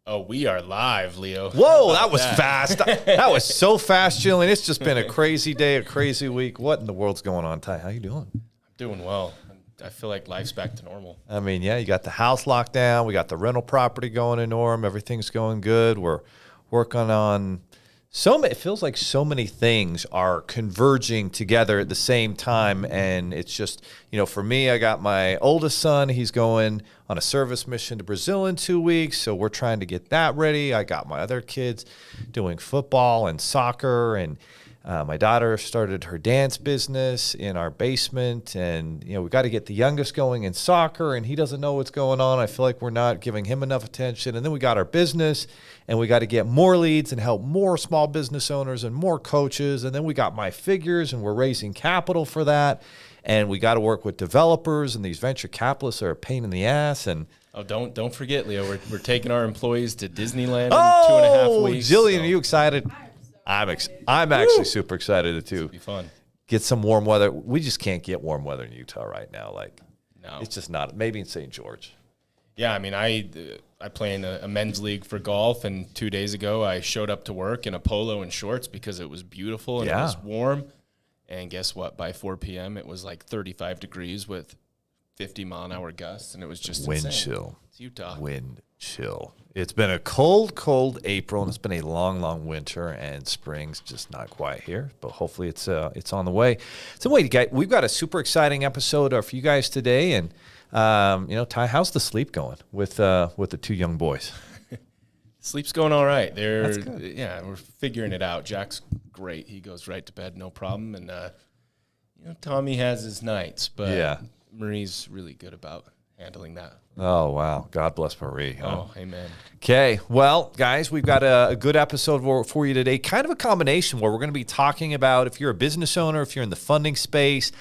Oh, we are live, Leo. Whoa, that was fast. That was so fast, Jillian. It's just been a crazy day, a crazy week. What in the world's going on, Ty? How you doing? I'm doing well. I feel like life's back to normal. I mean, yeah, you got the house locked down. We got the rental property going in Orem. Everything's going good. We're working on it feels like so many things are converging together at the same time. And it's just, for me, I got my oldest son. He's going on a service mission to Brazil in 2 weeks. So we're trying to get that ready. I got my other kids doing football and soccer, and my daughter started her dance business in our basement, and we got to get the youngest going in soccer, and he doesn't know what's going on. I feel like we're not giving him enough attention. And then we got our business, and we got to get more leads and help more small business owners and more coaches. And then we got my figures, and we're raising capital for that. And we got to work with developers, and these venture capitalists are a pain in the ass. And don't forget, Leo, we're taking our employees to Disneyland in 2.5 weeks. Jillian, are you excited? I'm actually super excited to be fun. Get some warm weather. We just can't get warm weather in Utah right now. No, it's just not. Maybe in St. George. Yeah, I mean, I play in a men's league for golf, and 2 days ago I showed up to work in a polo and shorts because it was beautiful and it was warm. And guess what? By 4 p.m. it was like 35 degrees with 50-mile-an-hour gusts, and it was just wind insane. chill. It's Utah. Wind chill. It's been a cold April, and it's been a long winter, and spring's just not quite here. But hopefully it's on the way. So wait, guys, we've got a super exciting episode for you guys today, and Ty, how's the sleep going with the two young boys? Sleep's going all right. That's good. Yeah, we're figuring it out. Jack's great. He goes right to bed, no problem. And Tommy has his nights, but Marie's really good about handling that. Oh, wow. God bless Marie. Huh? Oh, amen. Okay. Well, guys, we've got a good episode for you today. Kind of a combination where we're going to be talking about if you're a business owner, if you're in the funding space,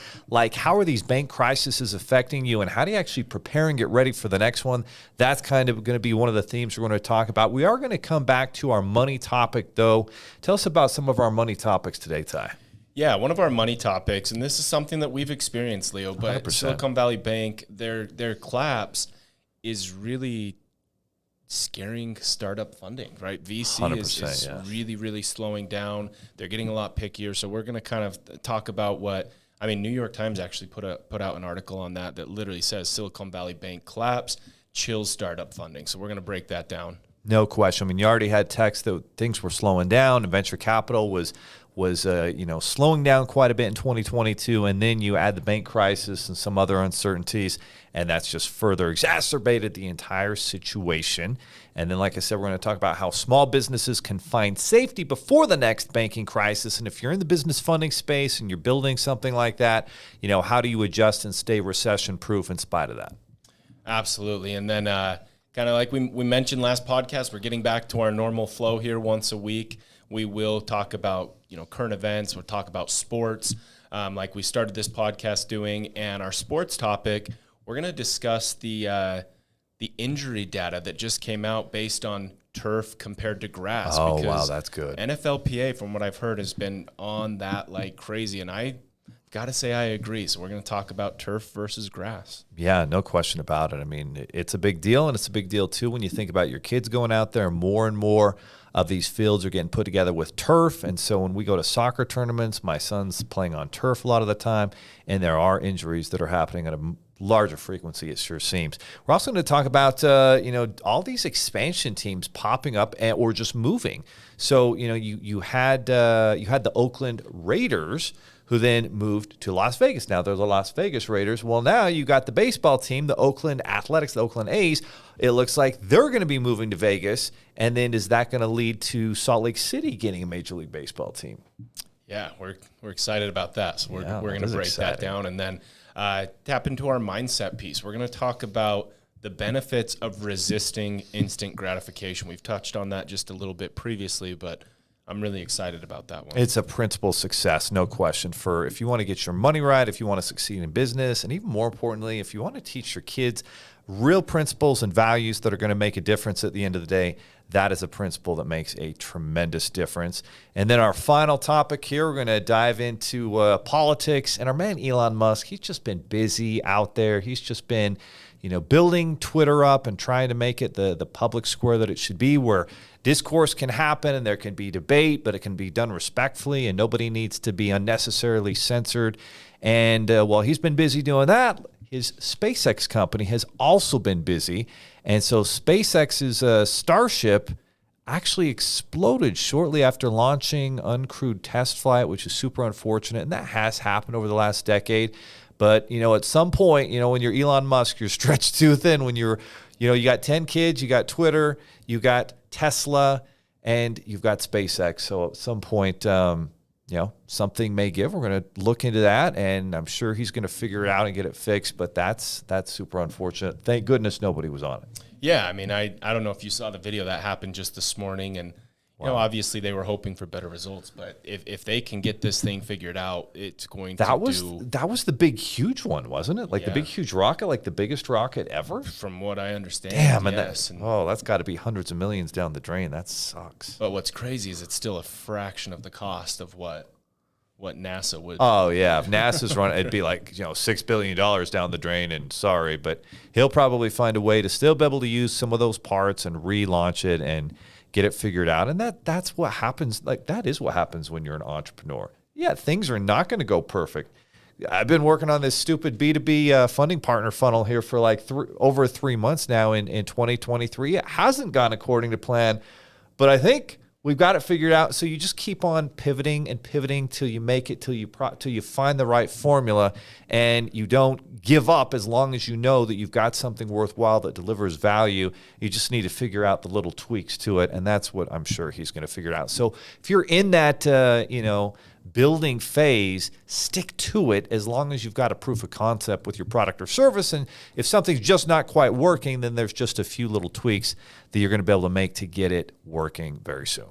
how are these bank crises affecting you, and how do you actually prepare and get ready for the next one? That's kind of going to be one of the themes we're going to talk about. We are going to come back to our money topic, though. Tell us about some of our money topics today, Ty. Yeah, one of our money topics, and this is something that we've experienced, Leo, but 100%. Silicon Valley Bank, their collapse is really scaring startup funding, right? VC is really, really slowing down. They're getting a lot pickier. So we're going to kind of talk about New York Times actually put out an article on that literally says Silicon Valley Bank collapse chills startup funding. So we're going to break that down. No question. I mean, you already had text that things were slowing down, and venture capital was slowing down quite a bit in 2022, and then you add the bank crisis and some other uncertainties, and that's just further exacerbated the entire situation. And then, like I said, we're going to talk about how small businesses can find safety before the next banking crisis. And if you're in the business funding space and you're building something like that, how do you adjust and stay recession-proof in spite of that? Absolutely. And then kind of like we mentioned last podcast, we're getting back to our normal flow here once a week. We will talk about current events. We'll talk about sports like we started this podcast doing. And our sports topic, we're going to discuss the injury data that just came out based on turf compared to grass. Oh, wow, that's good. NFLPA, from what I've heard, has been on that like crazy. And I got to say I agree. So we're going to talk about turf versus grass. Yeah, no question about it. I mean, it's a big deal, and it's a big deal, too, when you think about your kids going out there. More and more of these fields are getting put together with turf. And so when we go to soccer tournaments, my son's playing on turf a lot of the time, and there are injuries that are happening at a larger frequency, it sure seems. We're also going to talk about, all these expansion teams popping up or just moving. So, you had the Oakland Raiders, who then moved to Las Vegas. Now they're the Las Vegas Raiders. Well, now you got the baseball team, the Oakland Athletics, the Oakland A's. It looks like they're going to be moving to Vegas. And then is that going to lead to Salt Lake City getting a Major League Baseball team? Yeah, we're excited about that. So we're going to break that down and then tap into our mindset piece. We're going to talk about the benefits of resisting instant gratification. We've touched on that just a little bit previously, but I'm really excited about that one. It's a principal success, no question, for if you want to get your money right, if you want to succeed in business, and even more importantly, if you want to teach your kids real principles and values that are going to make a difference at the end of the day, that is a principle that makes a tremendous difference. And then our final topic here, we're going to dive into politics. And our man Elon Musk, he's just been busy out there. He's just been, building Twitter up and trying to make it the public square that it should be, where discourse can happen and there can be debate, but it can be done respectfully and nobody needs to be unnecessarily censored. And while he's been busy doing that, his SpaceX company has also been busy. And so SpaceX's Starship actually exploded shortly after launching uncrewed test flight, which is super unfortunate. And that has happened over the last decade. But, at some point, when you're Elon Musk, you're stretched too thin. When you got 10 kids, you got Twitter, you got Tesla, and you've got SpaceX. So at some point, something may give. We're going to look into that, and I'm sure he's going to figure it out and get it fixed. But that's super unfortunate. Thank goodness nobody was on it. Yeah, I mean, I don't know if you saw the video that happened just this morning, and obviously they were hoping for better results. But if they can get this thing figured out, it's going that was the big huge one, wasn't it? The big huge rocket, like the biggest rocket ever, from what I understand. Damn, yes. That's got to be hundreds of millions down the drain. That sucks. But what's crazy is it's still a fraction of the cost of what NASA would. Oh yeah, if NASA's running, it'd be like $6 billion down the drain. And sorry, but he'll probably find a way to still be able to use some of those parts and relaunch it and get it figured out. And that's what happens. That is what happens when you're an entrepreneur. Yeah, things are not going to go perfect. I've been working on this stupid B2B funding partner funnel here for over 3 months now in 2023. It hasn't gone according to plan, but I think we've got it figured out. So you just keep on pivoting and pivoting till you make it, till you find the right formula, and you don't give up as long as you know that you've got something worthwhile that delivers value. You just need to figure out the little tweaks to it, and that's what I'm sure he's going to figure out. So if you're in that, building phase, stick to it as long as you've got a proof of concept with your product or service. And if something's just not quite working, then there's just a few little tweaks that you're going to be able to make to get it working very soon.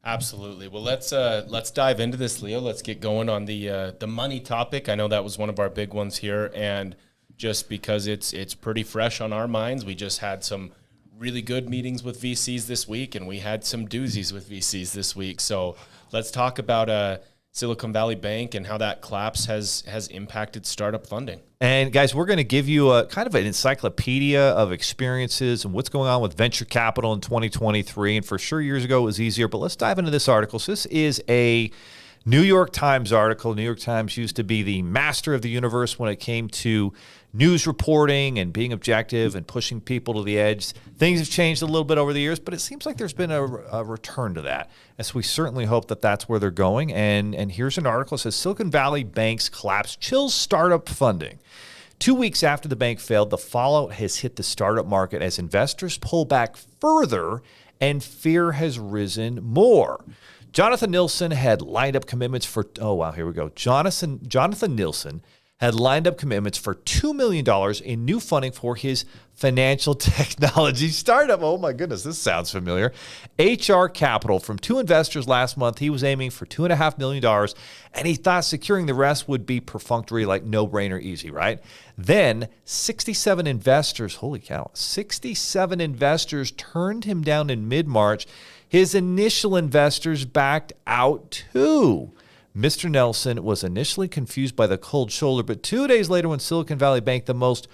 Absolutely. Well, let's dive into this, Leo. Let's get going on the money topic. I know that was one of our big ones here, and just because it's pretty fresh on our minds, we just had some really good meetings with VCs this week, and we had some doozies with VCs this week. So let's talk about Silicon Valley Bank and how that collapse has impacted startup funding. And guys, we're going to give you a kind of an encyclopedia of experiences and what's going on with venture capital in 2023. And for sure, years ago it was easier, but let's dive into this article. So this is a New York Times article. New York Times used to be the master of the universe when it came to news reporting and being objective and pushing people to the edge. Things have changed a little bit over the years, but it seems like there's been a return to that. And so we certainly hope that that's where they're going. And here's an article that says Silicon Valley Bank's collapse chills startup funding. 2 weeks after the bank failed, the fallout has hit the startup market as investors pull back further and fear has risen more. Jonathan Nilsson had lined up commitments for, Jonathan Nilsson had lined up commitments for $2 million in new funding for his financial technology startup. Oh my goodness, this sounds familiar. HR Capital from two investors last month. He was aiming for $2.5 million, and he thought securing the rest would be perfunctory, like no-brainer easy, right? Then 67 investors, holy cow, 67 investors turned him down in mid-March. His initial investors backed out too. Mr. Nelson was initially confused by the cold shoulder, but 2 days later when Silicon Valley Bank, the most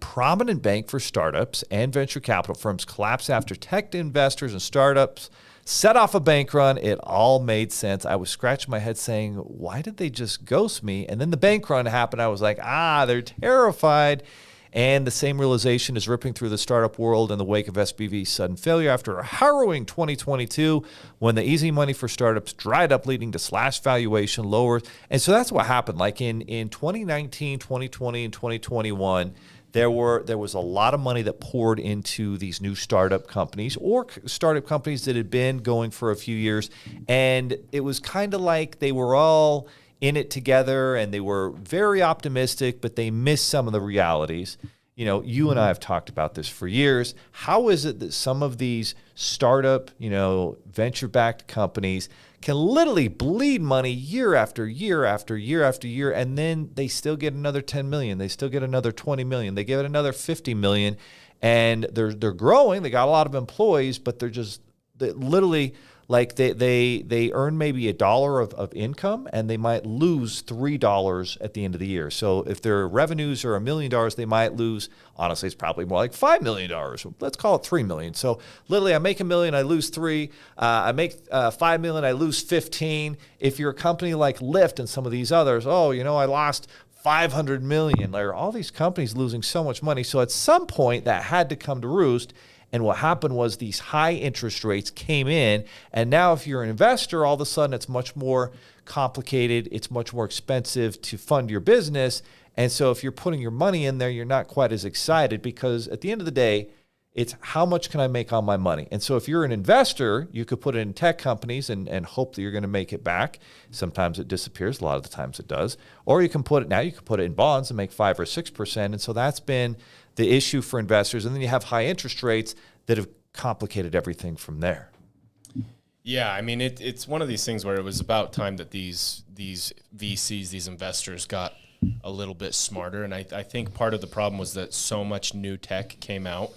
prominent bank for startups and venture capital firms, collapsed after tech investors and startups set off a bank run, it all made sense. I was scratching my head saying, why did they just ghost me? And then the bank run happened. I was like, they're terrified. And the same realization is ripping through the startup world in the wake of SBV's sudden failure after a harrowing 2022 when the easy money for startups dried up, leading to slashed valuation, lower. And so that's what happened. Like in 2019, 2020, and 2021, there was a lot of money that poured into these new startup companies or startup companies that had been going for a few years. And it was kind of like they were all in it together and they were very optimistic, but they missed some of the realities. you and I have talked about this for years. How is it that some of these startup, venture-backed companies can literally bleed money year after year after year after year, and then they still get another 10 million, they still get another 20 million, they get another 50 million, and they're growing. They got a lot of employees, but they literally like they earn maybe $1 of income, and they might lose $3 at the end of the year. So if their revenues are $1 million, they might lose, honestly, it's probably more like $5 million. Let's call it $3 million. So literally, I make $1 million, I lose 3. I make $5 million, I lose 15. If you're a company like Lyft and some of these others, I lost 500 million. Like, all these companies losing so much money. So at some point, that had to come to roost. And what happened was these high interest rates came in. And now if you're an investor, all of a sudden it's much more complicated. It's much more expensive to fund your business. And so if you're putting your money in there, you're not quite as excited, because at the end of the day, it's how much can I make on my money? And so if you're an investor, you could put it in tech companies and hope that you're going to make it back. Sometimes it disappears. A lot of the times it does. Or you can put it in bonds and make 5 or 6%. And so that's been the issue for investors. And then you have high interest rates that have complicated everything from there. Yeah, I mean, it's one of these things where it was about time that these VCs, these investors, got a little bit smarter. And I think part of the problem was that so much new tech came out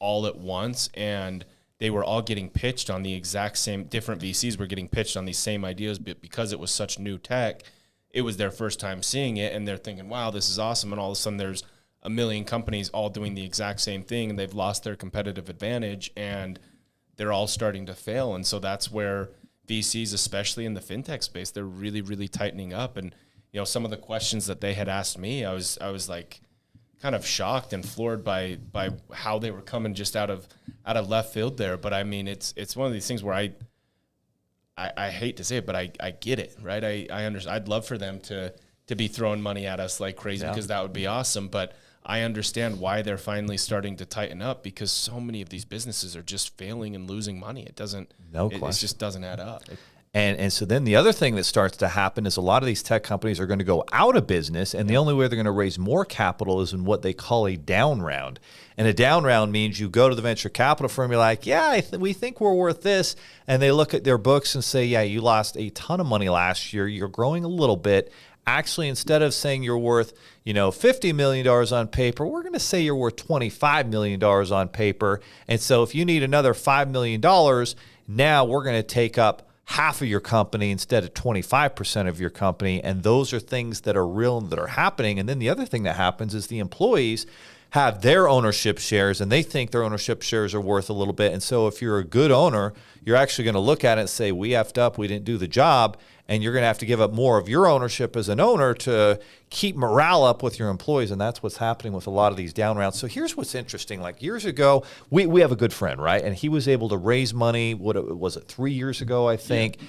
all at once, and they were all getting pitched on the exact same, different VCs were getting pitched on these same ideas, but because it was such new tech, it was their first time seeing it, and they're thinking, wow, this is awesome. And all of a sudden there's a million companies all doing the exact same thing, and they've lost their competitive advantage, and they're all starting to fail. And so that's where VCs, especially in the fintech space, they're really, really tightening up. And, some of the questions that they had asked me, I was like kind of shocked and floored by how they were coming just out of left field there. But I mean, it's one of these things where I hate to say it, but I get it, right? I understand. I'd love for them to be throwing money at us like crazy, because that would be awesome. But I understand why they're finally starting to tighten up, because so many of these businesses are just failing and losing money. It just doesn't add up. And so then the other thing that starts to happen is a lot of these tech companies are going to go out of business, and the only way they're going to raise more capital is in what they call a down round. And a down round means you go to the venture capital firm, you're like, yeah, we think we're worth this. And they look at their books and say, yeah, you lost a ton of money last year. You're growing a little bit. Actually, instead of saying you're worth, $50 million on paper, we're going to say you're worth $25 million on paper. And so if you need another $5 million, now we're going to take up half of your company instead of 25% of your company. And those are things that are real and that are happening. And then the other thing that happens is the employees have their ownership shares, and they think their ownership shares are worth a little bit. And so if you're a good owner, you're actually going to look at it and say, we effed up, we didn't do the job. And you're going to have to give up more of your ownership as an owner to keep morale up with your employees. And that's what's happening with a lot of these down rounds. So here's what's interesting. Like years ago, we have a good friend, right? And he was able to raise money. What was it, 3 years ago, I think? Yeah.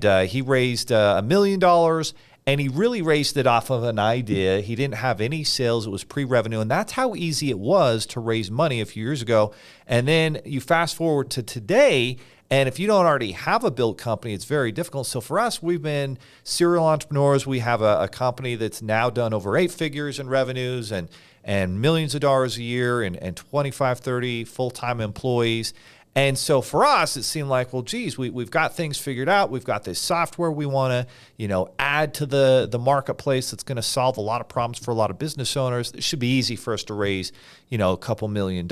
And he raised $1 million. And he really raised it off of an idea. He didn't have any sales. It was pre-revenue. And that's how easy it was to raise money a few years ago. And then you fast forward to today, and if you don't already have a built company, it's very difficult. So for us, we've been serial entrepreneurs. We have a company that's now done over 8 figures in revenues and millions of dollars a year and 25, 30 full-time employees. And so for us, it seemed like, well, geez, we've got things figured out. We've got this software we want to, add to the marketplace that's going to solve a lot of problems for a lot of business owners. It should be easy for us to raise, a couple $1 million.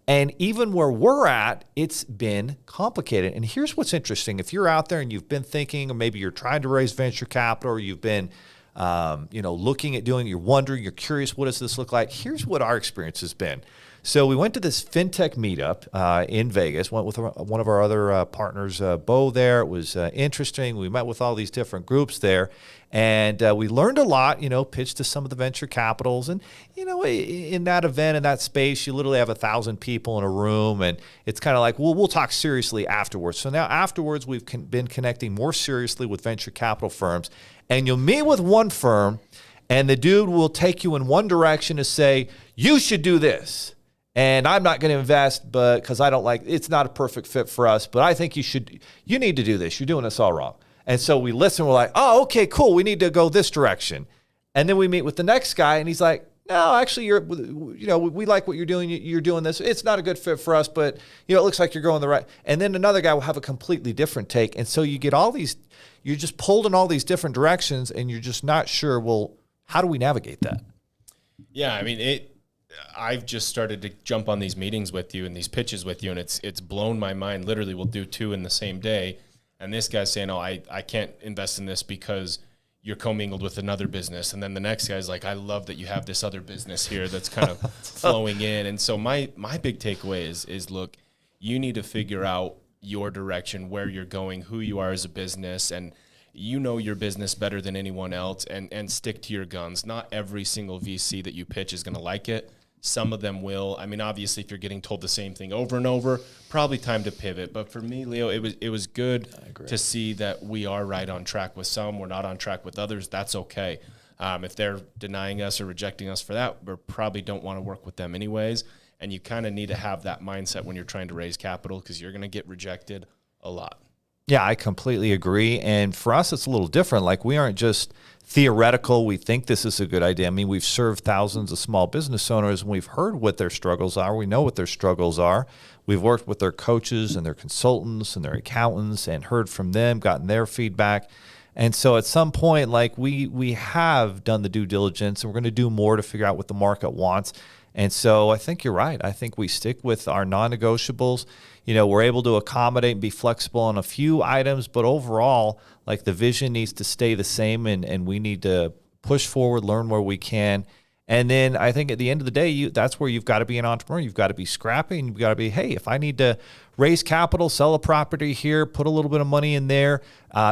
And even where we're at, it's been complicated. And here's what's interesting. If you're out there and you've been thinking, or maybe you're trying to raise venture capital, or you've been, looking at doing, you're wondering, you're curious, what does this look like? Here's what our experience has been. So we went to this fintech meetup in Vegas, went with one of our other partners, Bo, there. It was interesting. We met with all these different groups there, and we learned a lot, pitched to some of the venture capitals. And, in that event, in that space, you literally have 1,000 people in a room, and it's kind of like, well, we'll talk seriously afterwards. So now afterwards, we've been connecting more seriously with venture capital firms, and you'll meet with one firm, and the dude will take you in one direction to say, you should do this. And I'm not going to invest, but because I don't like, it's not a perfect fit for us, but I think you need to do this. You're doing this all wrong. And so we listen, we're like, oh, okay, cool. We need to go this direction. And then we meet with the next guy, and he's like, no, actually, we like what you're doing. You're doing this. It's not a good fit for us, but, it looks like you're going the right. And then another guy will have a completely different take. And so you get all these, you're just pulled in all these different directions, and you're just not sure, well, how do we navigate that? Yeah, I mean, I've just started to jump on these meetings with you and these pitches with you, and it's blown my mind. Literally, we'll do 2 in the same day. And this guy's saying, oh, I can't invest in this because you're commingled with another business. And then the next guy's like, I love that you have this other business here that's kind of flowing in. And so my big takeaway is, look, you need to figure out your direction, where you're going, who you are as a business, and you know your business better than anyone else, and stick to your guns. Not every single VC that you pitch is going to like it. Some of them will. I mean, obviously, if you're getting told the same thing over and over, probably time to pivot. But for me, Leo, it was good to see that we are right on track with some. We're not on track with others. That's okay. If they're denying us or rejecting us for that, we probably don't want to work with them anyways. And you kind of need to have that mindset when you're trying to raise capital, because you're going to get rejected a lot. Yeah, I completely agree. And for us, it's a little different. Like, we aren't just theoretical. We think this is a good idea. I mean, we've served thousands of small business owners, and we've heard what their struggles are. We know what their struggles are. We've worked with their coaches and their consultants and their accountants and heard from them, gotten their feedback. And so at some point, like, we have done the due diligence, and we're going to do more to figure out what the market wants. And so I think you're right. I think we stick with our non-negotiables. We're able to accommodate and be flexible on a few items, but overall, like, the vision needs to stay the same, and we need to push forward, learn where we can. And then I think at the end of the day, that's where you've got to be an entrepreneur. You've got to be scrappy, and you've got to be, hey, if I need to raise capital, sell a property here, put a little bit of money in there,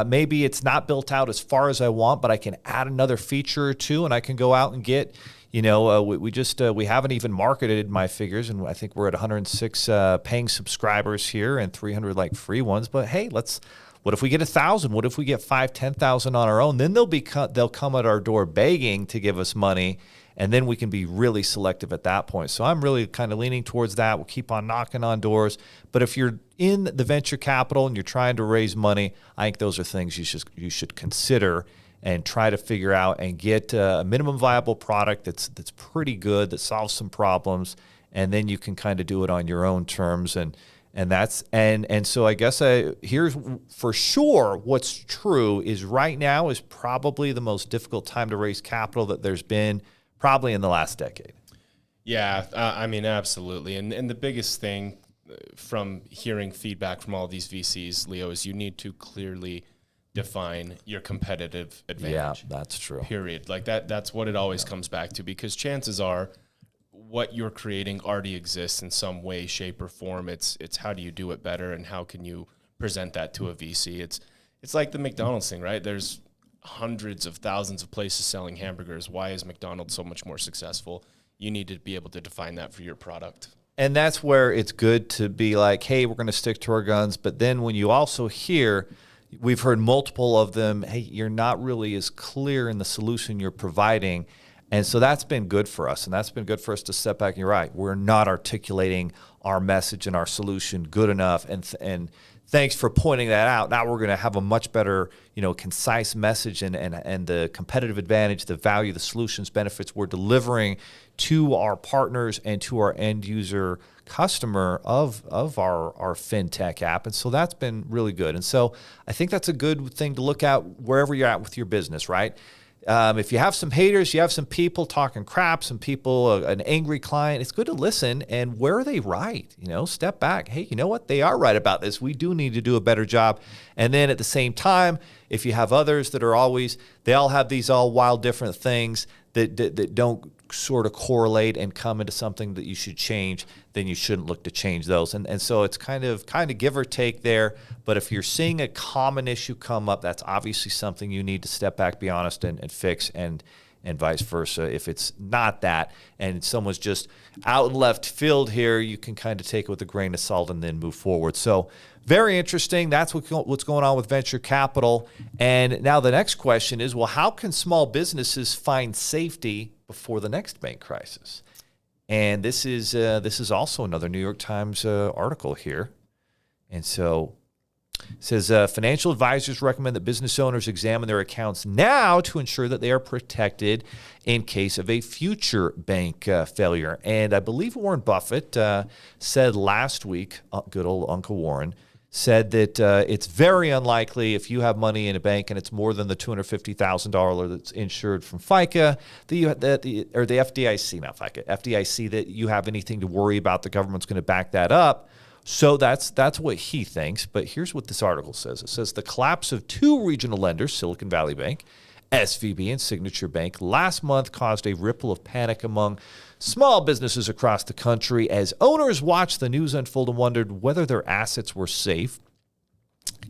maybe it's not built out as far as I want, but I can add another feature or two, and I can go out and get, we haven't even marketed my figures, and I think we're at 106 paying subscribers here and 300 free ones. But hey, what if we get 1,000? What if we get 5,000, 10,000 on our own? Then they'll come at our door begging to give us money, and then we can be really selective at that point. So I'm really kind of leaning towards that. We'll keep on knocking on doors. But if you're in the venture capital and you're trying to raise money, I think those are things you should consider and try to figure out and get a minimum viable product that's pretty good, that solves some problems, and then you can kind of do it on your own terms. And so I guess here's for sure what's true is right now is probably the most difficult time to raise capital that there's been probably in the last decade. Yeah, I mean, absolutely. And the biggest thing from hearing feedback from all these VCs, Leo, is you need to clearly define your competitive advantage. Yeah, that's true. Period. Like that's what it always comes back to, because chances are what you're creating already exists in some way, shape, or form. It's how do you do it better, and how can you present that to a VC? It's like the McDonald's thing, right? There's hundreds of thousands of places selling hamburgers. Why is McDonald's so much more successful? You need to be able to define that for your product. And that's where it's good to be like, hey, we're going to stick to our guns. But then when you also hear, we've heard multiple of them, hey, you're not really as clear in the solution you're providing. And so that's been good for us. And that's been good for us to step back. And you're right. We're not articulating our message and our solution good enough. And thanks for pointing that out. Now we're going to have a much better, concise message and the competitive advantage, the value, the solutions, benefits we're delivering to our partners and to our end user customer of our fintech app. And so that's been really good. And so I think that's a good thing to look at wherever you're at with your business, right? If you have some haters, you have some people talking crap, some people, an angry client, it's good to listen. And where are they right? Step back. Hey, you know what? They are right about this. We do need to do a better job. And then at the same time, if you have others that are they all have these all wild different things that don't sort of correlate and come into something that you should change, then you shouldn't look to change those. And so it's kind of give or take there. But if you're seeing a common issue come up, that's obviously something you need to step back, be honest, and fix, and vice versa. If it's not that, and someone's just out in left field here, you can kind of take it with a grain of salt and then move forward. So very interesting. That's what's going on with venture capital. And now the next question is, well, how can small businesses find safety before the next bank crisis? And this is also another New York Times article here. And so It says financial advisors recommend that business owners examine their accounts now to ensure that they are protected in case of a future bank failure. And I believe Warren Buffett said last week, good old Uncle Warren, said that it's very unlikely if you have money in a bank and it's more than the $250,000 that's insured from FICA, or the FDIC, not FICA, FDIC, that you have anything to worry about. The government's going to back that up. So that's what he thinks. But here's what this article says. It says the collapse of two regional lenders, Silicon Valley Bank, SVB, and Signature Bank, last month caused a ripple of panic among small businesses across the country as owners watched the news unfold and wondered whether their assets were safe,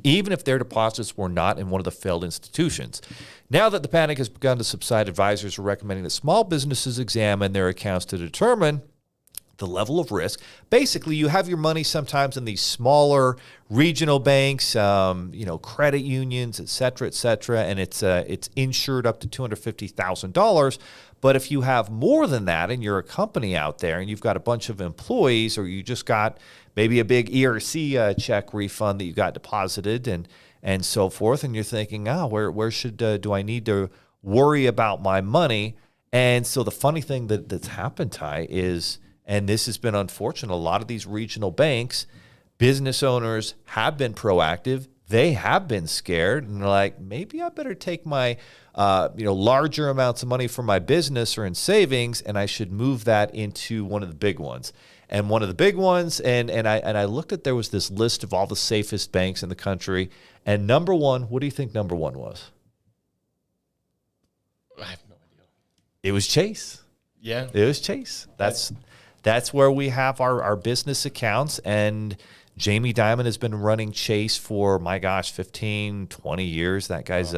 even if their deposits were not in one of the failed institutions. Now that the panic has begun to subside, advisors are recommending that small businesses examine their accounts to determine the level of risk. Basically, you have your money sometimes in these smaller regional banks, credit unions, et cetera, and it's insured up to $250,000. But if you have more than that and you're a company out there and you've got a bunch of employees, or you just got maybe a big ERC check refund that you got deposited and so forth, and you're thinking, where should do I need to worry about my money? And so the funny thing that's happened, Ty, is, and this has been unfortunate, a lot of these regional banks, business owners have been proactive. They have been scared, and they're like, maybe I better take my larger amounts of money from my business or in savings, and I should move that into one of the big ones. And one of the big ones, and I looked at, there was this list of all the safest banks in the country, and number one, what do you think number one was? I have no idea. It was Chase. Yeah. It was Chase. That's where we have our business accounts, and Jamie Dimon has been running Chase for, 15, 20 years. That guy's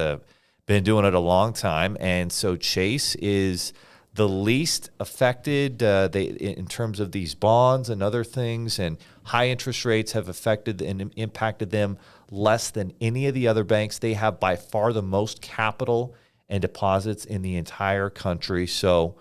been doing it a long time. And so Chase is the least affected in terms of these bonds and other things, and high interest rates have affected and impacted them less than any of the other banks. They have by far the most capital and deposits in the entire country. So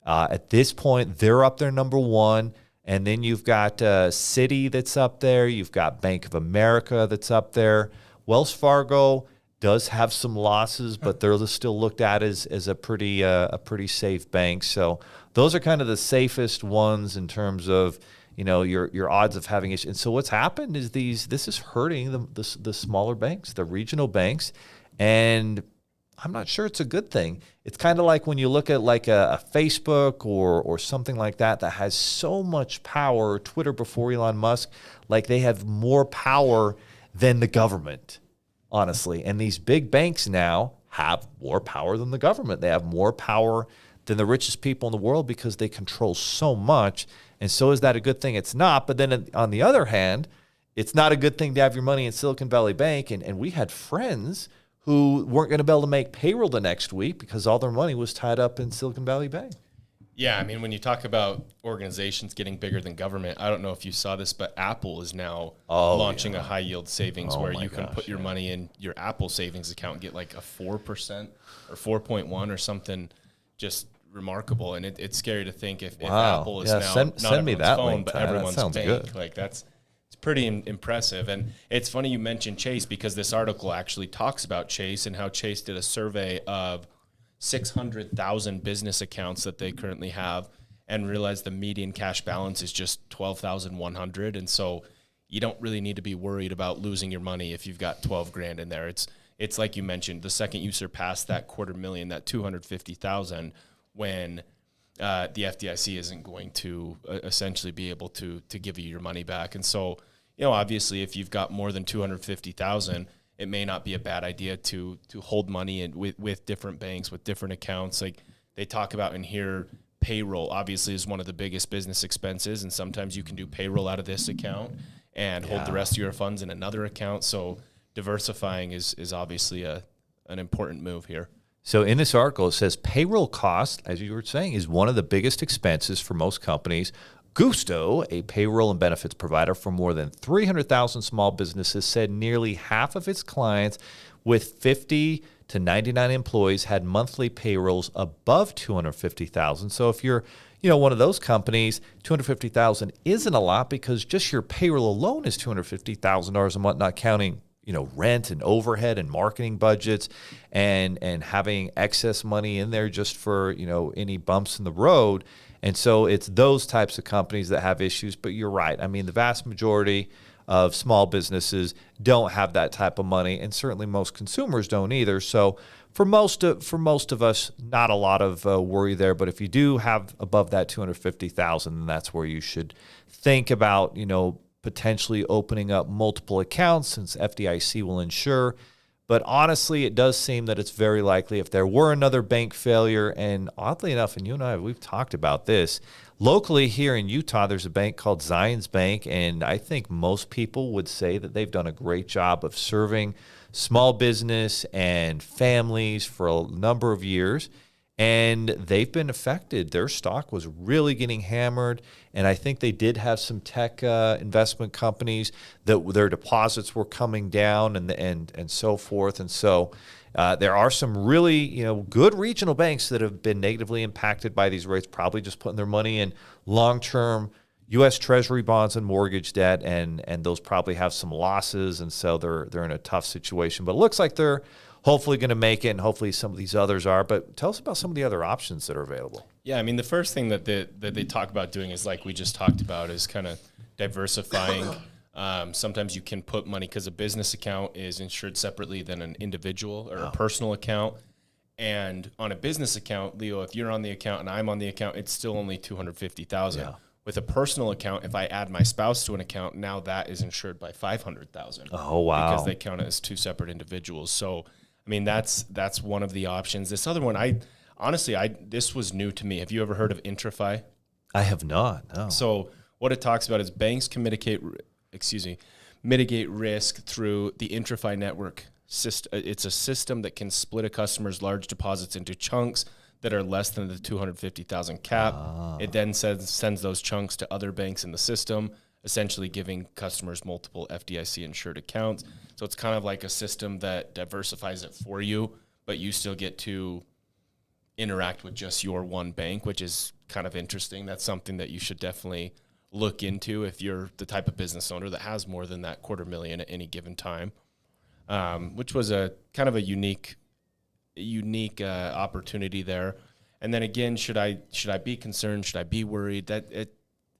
at this point, they're up there number one. And then you've got Citi that's up there. You've got Bank of America that's up there. Wells Fargo does have some losses, but they're still looked at as a pretty safe bank. So those are kind of the safest ones in terms of your odds of having issues. And so what's happened is this is hurting the smaller banks, the regional banks, and I'm not sure it's a good thing. It's kind of like when you look at like a Facebook or something like that has so much power, Twitter before Elon Musk, like they have more power than the government, honestly. And these big banks now have more power than the government. They have more power than the richest people in the world because they control so much. And so is that a good thing? It's not. But then on the other hand, it's not a good thing to have your money in Silicon Valley Bank. And we had friends who weren't going to be able to make payroll the next week because all their money was tied up in Silicon Valley Bank. Yeah, I mean, when you talk about organizations getting bigger than government, I don't know if you saw this, but Apple is now launching a high-yield savings where you can put your money in your Apple savings account and get like a 4% or 4.1 or something, just remarkable. And it's scary to think if Apple is now send not me everyone's that phone, link, but Tyler. everyone's That sounds bank. good. Like it's pretty impressive. And it's funny you mentioned Chase because this article actually talks about Chase and how Chase did a survey of 600,000 business accounts that they currently have and realized the median cash balance is just 12,100. And so you don't really need to be worried about losing your money if you've got 12 grand in there. It's like you mentioned, the second you surpass that $250,000, that 250,000, when the FDIC isn't going to essentially be able to give you your money back. And so, obviously if you've got more than 250,000, it may not be a bad idea to hold money with different banks, with different accounts. Like they talk about in here, payroll obviously is one of the biggest business expenses. And sometimes you can do payroll out of this account and hold the rest of your funds in another account. So diversifying is obviously an important move here. So in this article, it says payroll cost, as you were saying, is one of the biggest expenses for most companies. Gusto, a payroll and benefits provider for more than 300,000 small businesses, said nearly half of its clients with 50 to 99 employees had monthly payrolls above 250,000. So if you're, one of those companies, 250,000 isn't a lot because just your payroll alone is $250,000 a month, not counting, rent and overhead and marketing budgets and having excess money in there just for, any bumps in the road. And so it's those types of companies that have issues. But you're right. I mean, the vast majority of small businesses don't have that type of money, and certainly most consumers don't either. So for most of us, not a lot of worry there. But if you do have above that 250,000, then that's where you should think about, potentially opening up multiple accounts, since FDIC will insure. But honestly, it does seem that it's very likely if there were another bank failure, and oddly enough, and you and I, we've talked about this, locally here in Utah, there's a bank called Zions Bank, and I think most people would say that they've done a great job of serving small business and families for a number of years, and they've been affected. Their stock was really getting hammered, and I think they did have some tech investment companies that their deposits were coming down and so forth. And so there are some really good regional banks that have been negatively impacted by these rates, probably just putting their money in long-term U.S. Treasury bonds and mortgage debt, and those probably have some losses, and so they're in a tough situation. But it looks like they're hopefully going to make it, and hopefully some of these others are. But tell us about some of the other options that are available. Yeah, I mean, the first thing that they talk about doing is, like we just talked about, is kind of diversifying. Sometimes you can put money, because a business account is insured separately than an individual or a personal account. And on a business account, Leo, if you're on the account and I'm on the account, it's still only $250,000. Yeah. With a personal account, if I add my spouse to an account, now that is insured by $500,000. Oh, wow. Because they count it as two separate individuals. So, I mean, that's one of the options. This other one, this was new to me. Have you ever heard of IntraFi? I have not, no. So what it talks about is banks can mitigate risk through the IntraFi network. It's a system that can split a customer's large deposits into chunks that are less than the 250,000 cap. It then sends those chunks to other banks in the system, essentially giving customers multiple FDIC-insured accounts. So it's kind of like a system that diversifies it for you, but you still get to interact with just your one bank, which is kind of interesting. That's something that you should definitely look into if you're the type of business owner that has more than that $250,000 at any given time, which was a kind of a unique opportunity there. And then again, should I be concerned? Should I be worried? That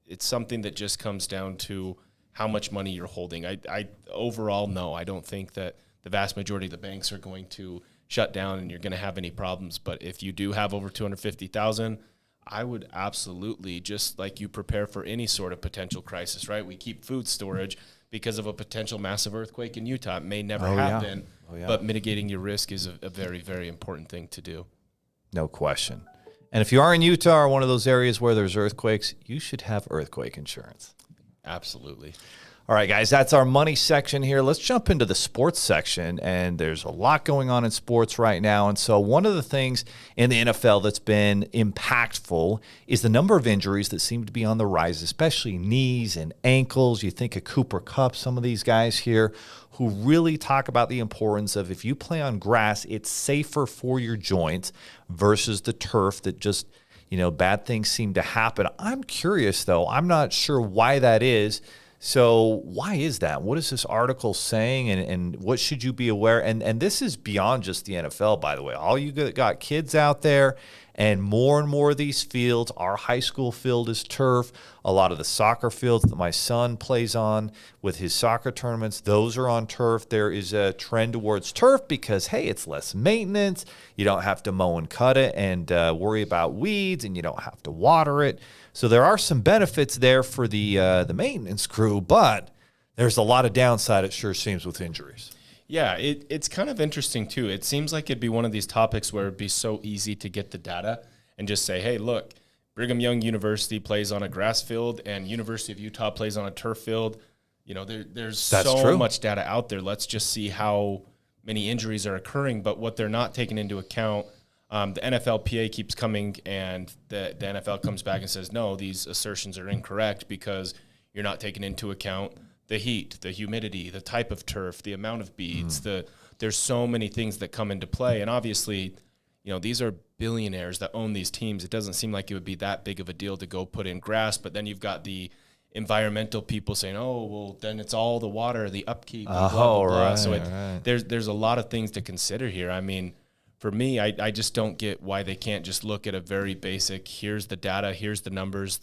it's something that just comes down to how much money you're holding. I overall, no, I don't think that the vast majority of the banks are going to shut down and you're going to have any problems. But if you do have over 250,000, I would absolutely, just like you prepare for any sort of potential crisis, right? We keep food storage because of a potential massive earthquake in Utah. It may never happen, but mitigating your risk is a very, very important thing to do. No question. And if you are in Utah or one of those areas where there's earthquakes, you should have earthquake insurance. Absolutely. All right, guys, that's our money section here. Let's jump into the sports section, and there's a lot going on in sports right now. And so one of the things in the NFL that's been impactful is the number of injuries that seem to be on the rise, especially knees and ankles. You think of Cooper Kupp, some of these guys here who really talk about the importance of, if you play on grass, it's safer for your joints versus the turf that just, bad things seem to happen. I'm curious, though. I'm not sure why that is. So why is that? What is this article saying, and what should you be aware? And this is beyond just the NFL, by the way. All you got kids out there, and more of these fields. Our high school field is turf. A lot of the soccer fields that my son plays on with his soccer tournaments, those are on turf. There is a trend towards turf because, hey, it's less maintenance. You don't have to mow and cut it and worry about weeds, and you don't have to water it. So there are some benefits there for the maintenance crew, but there's a lot of downside, it sure seems, with injuries. Yeah, it's kind of interesting, too. It seems like it'd be one of these topics where it'd be so easy to get the data and just say, hey, look, Brigham Young University plays on a grass field and University of Utah plays on a turf field. There's much data out there. Let's just see how many injuries are occurring. But what they're not taking into account, the NFLPA keeps coming, and the NFL comes back and says, no, these assertions are incorrect because you're not taking into account the heat, the humidity, the type of turf, the amount of beads. There's so many things that come into play. And obviously, these are billionaires that own these teams. It doesn't seem like it would be that big of a deal to go put in grass, but then you've got the environmental people saying, oh, well, then it's all the water, the upkeep, and blah, blah, blah. Right, So right. there's a lot of things to consider here. I mean, for me, I just don't get why they can't just look at a very basic, here's the data, here's the numbers,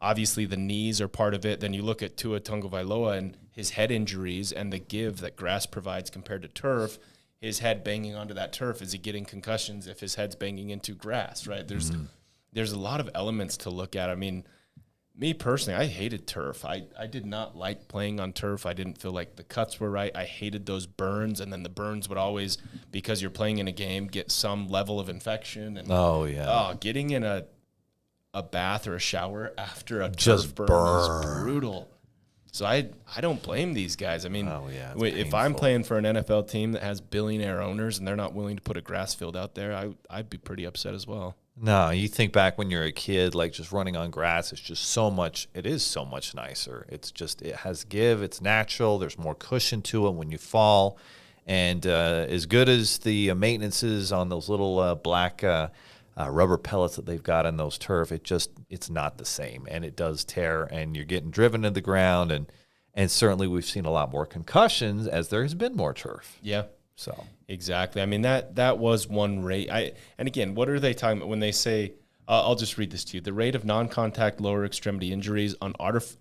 obviously the knees are part of it. Then you look at Tua Tagovailoa and his head injuries and the give that grass provides compared to turf. His head banging onto that turf, is he getting concussions if his head's banging into grass, right? There's a lot of elements to look at. I mean, me personally, I hated turf. I did not like playing on turf. I didn't feel like the cuts were right. I hated those burns, and then the burns would always, because you're playing in a game, get some level of infection. And getting in a bath or a shower after a turf burn is brutal. So I don't blame these guys. I mean, if I'm playing for an NFL team that has billionaire owners and they're not willing to put a grass field out there, I'd be pretty upset as well. No, you think back when you're a kid, like just running on grass, it is so much nicer. It has give, it's natural, there's more cushion to it when you fall. And as good as the maintenance is on those little black rubber pellets that they've got on those turf, it's not the same. And it does tear, and you're getting driven to the ground. And certainly we've seen a lot more concussions as there has been more turf. Yeah. So exactly. I mean, that was one rate. And again, what are they talking about when they say, I'll just read this to you. The rate of non-contact lower extremity injuries on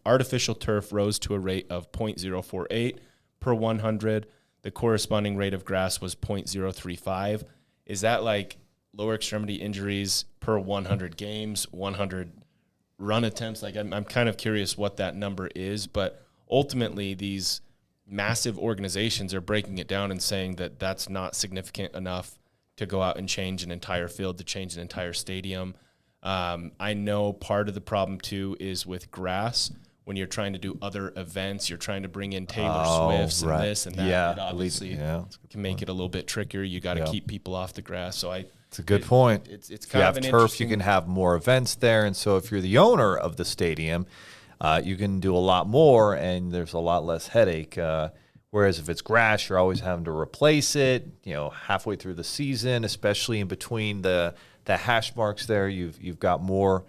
artificial turf rose to a rate of 0.048 per 100. The corresponding rate of grass was 0.035. Is that like lower extremity injuries per 100 games, 100 run attempts? Like I'm kind of curious what that number is, but ultimately these massive organizations are breaking it down and saying that that's not significant enough to go out and change an entire field, to change an entire stadium. I know part of the problem too is with grass. When you're trying to do other events, you're trying to bring in Taylor Swifts and this and that. Yeah, it obviously can make it a little bit trickier. You got to keep people off the grass. So it's a good point. It's if kind you of have an turf, you can have more events there. And so if you're the owner of the stadium, you can do a lot more, and there's a lot less headache. Whereas if it's grass, you're always having to replace it, halfway through the season, especially in between the hash marks there. You've got more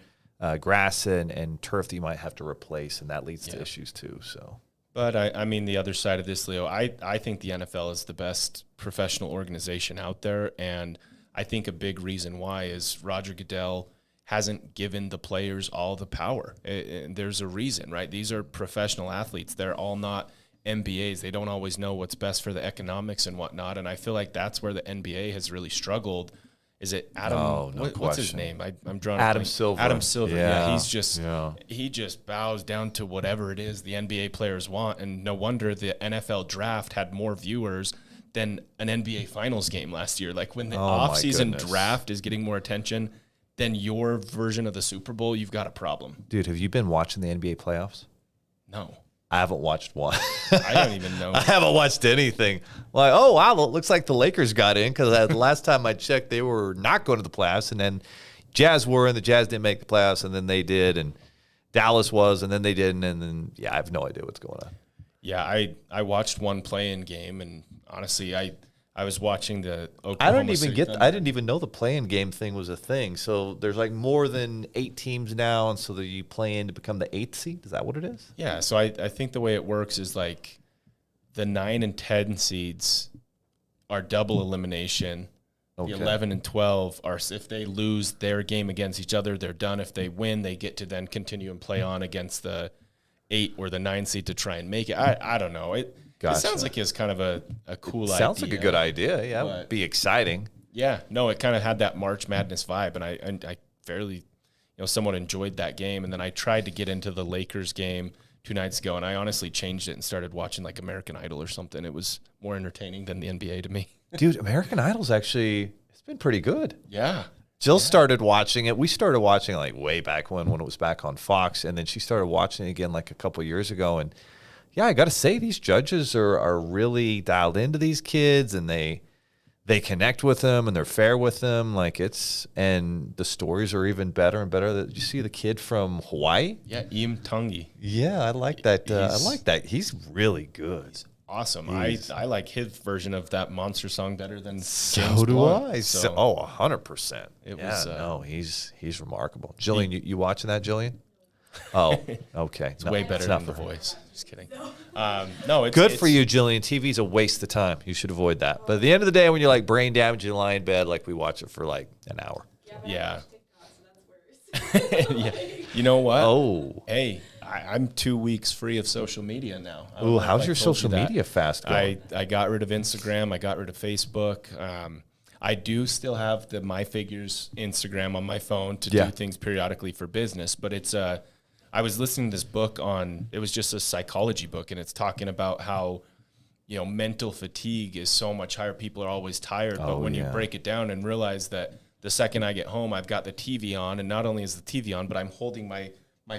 grass and turf that you might have to replace, and that leads to issues too. So, but I mean, the other side of this, Leo, I think the NFL is the best professional organization out there, and I think a big reason why is Roger Goodell hasn't given the players all the power. And there's a reason, right? These are professional athletes. They're all not MBAs. They don't always know what's best for the economics and whatnot. And I feel like that's where the NBA has really struggled. Is it Adam? What's his name? I'm drawing Adam Silver. Adam Silver. Yeah, he just bows down to whatever it is the NBA players want. And no wonder the NFL draft had more viewers than an NBA Finals game last year. Like when the offseason draft is getting more attention than your version of the Super Bowl, you've got a problem. Dude, have you been watching the NBA playoffs? No. I haven't watched one. I don't even know. I haven't watched anything. Like, oh, wow, it looks like the Lakers got in, because the last time I checked, they were not going to the playoffs, and then Jazz were, and the Jazz didn't make the playoffs, and then they did, and Dallas was, and then they didn't, and then, I have no idea what's going on. Yeah, I watched one play-in game, and honestly, I was watching the Oklahoma I didn't even know the play-in game thing was a thing. So there's like more than 8 teams now, and so that you play in to become the 8th seed. Is that what it is? Yeah. So I think the way it works is like the 9 and 10 seeds are double elimination. Okay. The 11 and 12 are, if they lose their game against each other, they're done. If they win, they get to then continue and play on against the 8 or the 9 seed to try and make it. I don't know. It sounds like it's kind of a cool idea. Sounds like a good idea. Yeah, it would be exciting. Yeah, no, it kind of had that March Madness vibe, and I fairly, somewhat enjoyed that game. And then I tried to get into the Lakers game 2 nights ago, and I honestly changed it and started watching like American Idol or something. It was more entertaining than the NBA to me. Dude, American Idol's actually, it's been pretty good. Yeah. Jill started watching it. We started watching it like way back when it was back on Fox, and then she started watching it again like a couple of years ago, and yeah, I got to say, these judges are really dialed into these kids, and they connect with them, and they're fair with them. And the stories are even better and better. Did you see the kid from Hawaii? Yeah, Im Tungi. Yeah, I like that. I like that. He's really good. He's awesome. I like his version of that Monster song better than James So do Blunt. I. 100%. He's remarkable. Jillian, you watching that, Jillian? Oh, okay. It's way better than The Voice. Just kidding. No, it's Good for you, Jillian. TV's a waste of time. You should avoid that. But at the end of the day, when you're like brain damaged, you lie in bed, like we watch it for like an hour. Yeah. Yeah. You know what? Oh. Hey, I'm 2 weeks free of social media now. Ooh, how's your social media fast going? I got rid of Instagram. I got rid of Facebook. I do still have the My Figures Instagram on my phone to do things periodically for business, but it's I was listening to this book it was just a psychology book, and it's talking about how, mental fatigue is so much higher. People are always tired, but when you break it down and realize that the second I get home, I've got the TV on, and not only is the TV on, but I'm holding my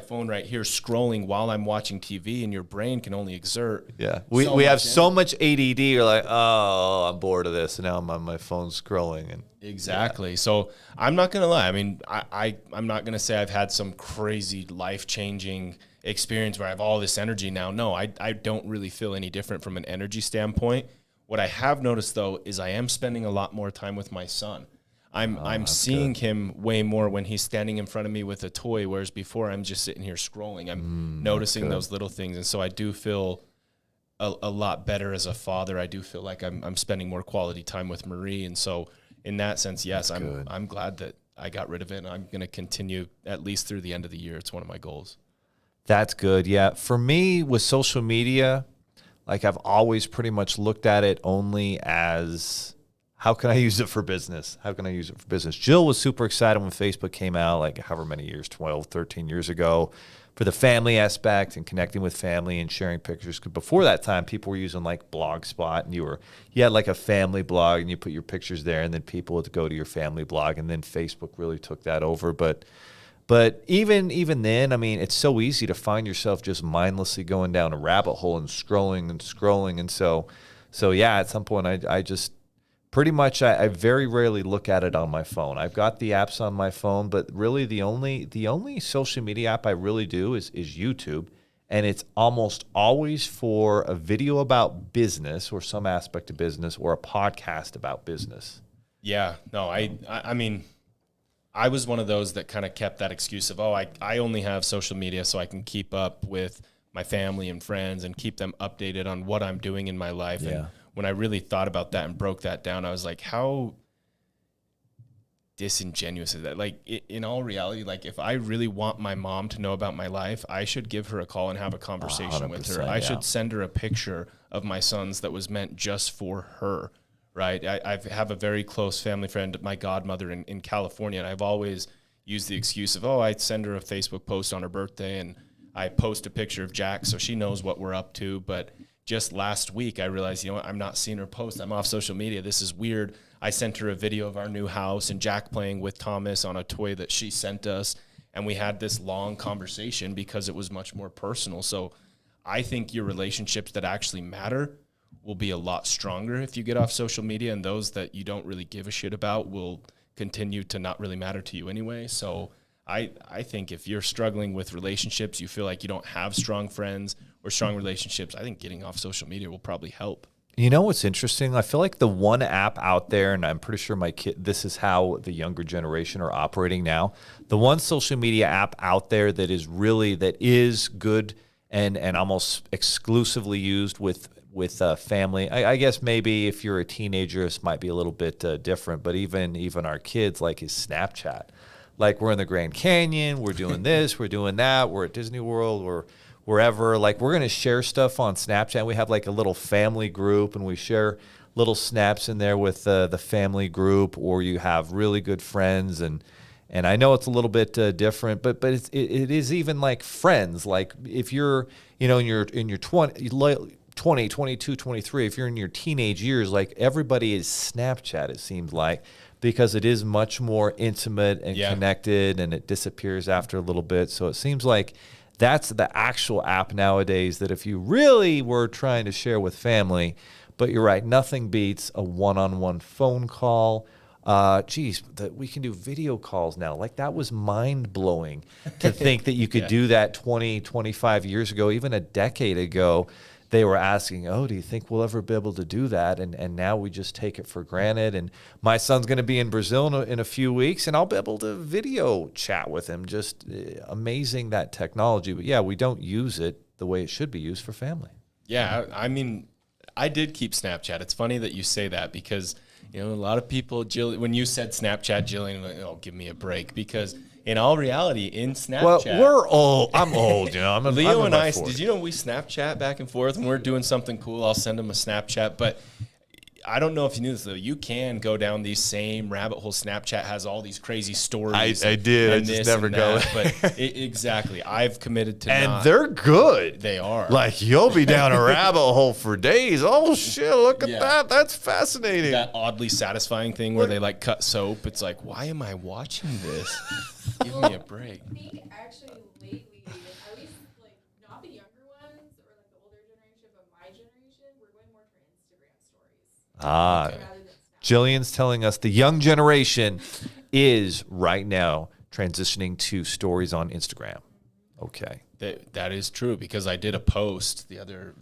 phone right here scrolling while I'm watching TV, and your brain can only exert. Yeah. We have so much ADD. You're like, oh, I'm bored of this. And now I'm on my phone scrolling. And exactly. So I'm not going to lie. I mean, I'm not going to say I've had some crazy life-changing experience where I have all this energy now. No, I don't really feel any different from an energy standpoint. What I have noticed, though, is I am spending a lot more time with my son. I'm seeing him way more when he's standing in front of me with a toy, whereas before I'm just sitting here scrolling. I'm noticing those little things, and so I do feel a lot better as a father. I do feel like I'm spending more quality time with Marie, and so in that sense, yes, I'm glad that I got rid of it, and I'm going to continue at least through the end of the year. It's one of my goals. That's good. Yeah. For me, with social media, like I've always pretty much looked at it only as, how can I use it for business? How can I use it for business? Jill was super excited when Facebook came out, like however many years, 12, 13 years ago, for the family aspect and connecting with family and sharing pictures. Because before that time, people were using like Blogspot, and you had like a family blog, and you put your pictures there, and then people would go to your family blog, and then Facebook really took that over. But even then, I mean, it's so easy to find yourself just mindlessly going down a rabbit hole and scrolling. And so yeah, at some point I just pretty much I very rarely look at it on my phone. I've got the apps on my phone, but really the only social media app I really do is YouTube. And it's almost always for a video about business or some aspect of business or a podcast about business. Yeah, no, I mean, I was one of those that kind of kept that excuse of, I only have social media so I can keep up with my family and friends and keep them updated on what I'm doing in my life. Yeah. And when I really thought about that and broke that down, I was like, how disingenuous is that? Like, in all reality, like if I really want my mom to know about my life, I should give her a call and have a conversation with her. I should send her a picture of my sons that was meant just for her. Right. I have a very close family friend, my godmother in California, and I've always used the excuse of, I'd send her a Facebook post on her birthday, and I post a picture of Jack so she knows what we're up to. But just last week, I realized, I'm not seeing her post. I'm off social media. This is weird. I sent her a video of our new house and Jack playing with Thomas on a toy that she sent us, and we had this long conversation because it was much more personal. So I think your relationships that actually matter will be a lot stronger if you get off social media, and those that you don't really give a shit about will continue to not really matter to you anyway. So I think if you're struggling with relationships, you feel like you don't have strong friends or strong relationships, I think getting off social media will probably help. You know what's interesting? I feel like the one app out there, and I'm pretty sure this is how the younger generation are operating now, the one social media app out there that is good and almost exclusively used with family. I guess maybe if you're a teenager, this might be a little bit different, but even our kids, like, is Snapchat. Like, we're in the Grand Canyon, we're doing this, we're doing that, we're at Disney World, we're wherever. Like, we're going to share stuff on Snapchat. We have like a little family group, and we share little snaps in there with the family group, or you have really good friends. And I know it's a little bit different, but it is even like friends. Like, if you're, in your 20, 22, 23, if you're in your teenage years, like, everybody is Snapchat, it seems like, because it is much more intimate and connected, and it disappears after a little bit. So it seems like that's the actual app nowadays that if you really were trying to share with family, but you're right, nothing beats a one-on-one phone call. That we can do video calls now. Like, that was mind-blowing to think that you could do that 20, 25 years ago, even a decade ago. they were asking, oh, do you think we'll ever be able to do that? And now we just take it for granted. And my son's going to be in Brazil in a few weeks, and I'll be able to video chat with him. Just amazing, that technology. But yeah, we don't use it the way it should be used for family. Yeah, I mean, I did keep Snapchat. It's funny that you say that because, a lot of people, Jill, when you said Snapchat, Jillian, like, oh, give me a break, because in all reality, in Snapchat. Well, we're old. I'm old, Leo I'm and I, 40s. did you know we Snapchat back and forth when we're doing something cool? I'll send him a Snapchat. But I don't know if you knew this, though. You can go down these same rabbit holes. Snapchat has all these crazy stories. I did. I just never go. But exactly. I've committed to and they're good. They are. Like, you'll be down a rabbit hole for days. Oh, shit, look at that. That's fascinating. That oddly satisfying thing where they, like, cut soap. It's like, why am I watching this? Give me a break. I think actually lately, at least like not the younger ones or like the older generation, but my generation, we're going more for Instagram stories. Ah, Rather than Snapchat. Jillian's telling us the young generation is right now transitioning to stories on Instagram. Okay. That is true, because I did a post the other,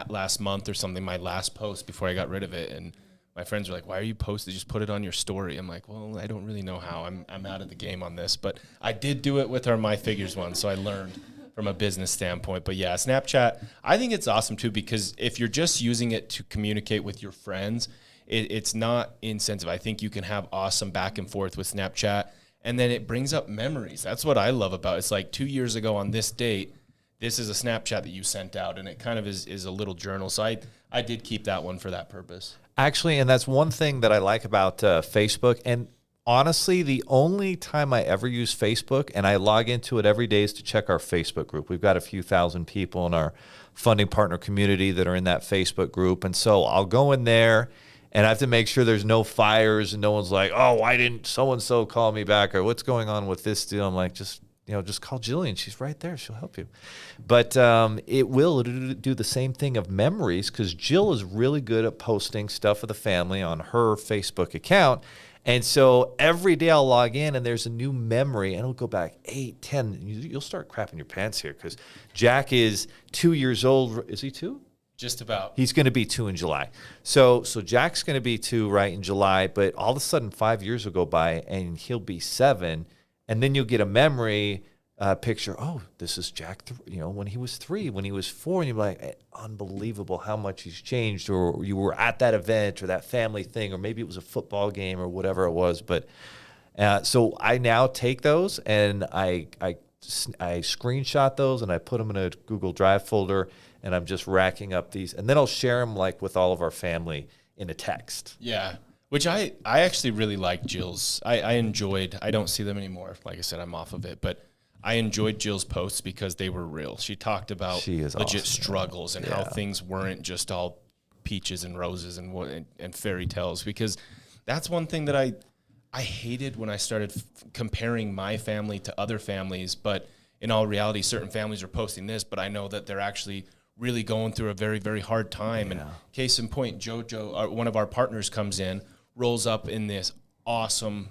last month or something, my last post before I got rid of it, and my friends were like, why are you posting? Just put it on your story. I'm like, well, I don't really know how. I'm out of the game on this. But I did do it with our My Figures one, so I learned from a business standpoint. But yeah, Snapchat, I think it's awesome too, because if you're just using it to communicate with your friends, it's not insensitive. I think you can have awesome back and forth with Snapchat, and then it brings up memories. That's what I love about it. It's like 2 years ago on this date, this is a Snapchat that you sent out, and it kind of is a little journal. So I did keep that one for that purpose. Actually, and that's one thing that I like about Facebook. And honestly, the only time I ever use Facebook, and I log into it every day, is to check our Facebook group. We've got a few thousand people in our funding partner community that are in that Facebook group. And so I'll go in there, and I have to make sure there's no fires and no one's like, oh, why didn't so-and-so call me back, or what's going on with this deal? I'm like, just call Jillian. She's right there. She'll help you. But it will do the same thing of memories, because Jill is really good at posting stuff of the family on her Facebook account. And so every day I'll log in and there's a new memory, and it'll go back 8, 10. You'll start crapping your pants here, because Jack is 2 years old. Is he 2? Just about. He's going to be 2 in July. So Jack's going to be 2 right in July, but all of a sudden 5 years will go by and he'll be 7. And then you'll get a memory picture. Oh, this is Jack, when he was 3, when he was 4. And you're like, unbelievable how much he's changed. Or you were at that event or that family thing, or maybe it was a football game or whatever it was. But so I now take those and I screenshot those and I put them in a Google Drive folder, and I'm just racking up these. And then I'll share them with all of our family in a text. Yeah. Which I actually really like Jill's. I enjoyed, I don't see them anymore. Like I said, I'm off of it, but I enjoyed Jill's posts because they were real. She talked about legit struggles and how things weren't just all peaches and roses and fairy tales, because that's one thing that I hated when I started comparing my family to other families. But in all reality, certain families are posting this, but I know that they're actually really going through a very, very hard time. And case in point, JoJo, one of our partners, comes in, rolls up in this awesome